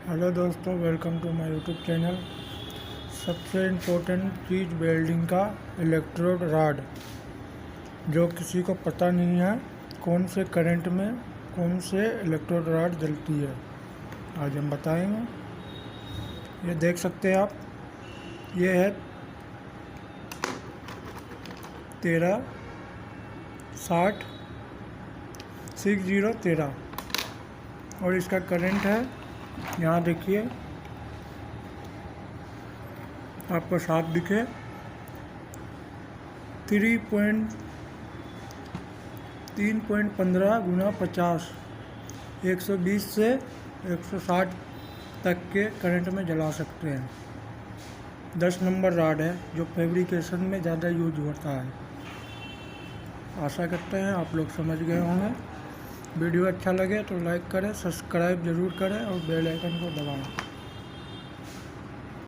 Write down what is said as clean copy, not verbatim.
Hello दोस्तों, welcome to my YouTube channel. सबसे important चीज़ वेल्डिंग का इलेक्ट्रोड रॉड, जो किसी को पता नहीं है कौन से करंट में कौन से इलेक्ट्रोड रॉड जलती है, आज हम बताएंगे। ये देख सकते हैं आप, ये है 1360 और इसका करंट है, यहाँ देखिए आपको साफ दिखे, 3.15 गुना 50, 120 से 160 तक के करंट में जला सकते हैं। 10 नंबर रॉड है जो फैब्रिकेशन में ज़्यादा यूज होता है। आशा करते हैं आप लोग समझ गए होंगे। वीडियो अच्छा लगे तो लाइक करें, सब्सक्राइब ज़रूर करें और बेल आइकन को दबाएं।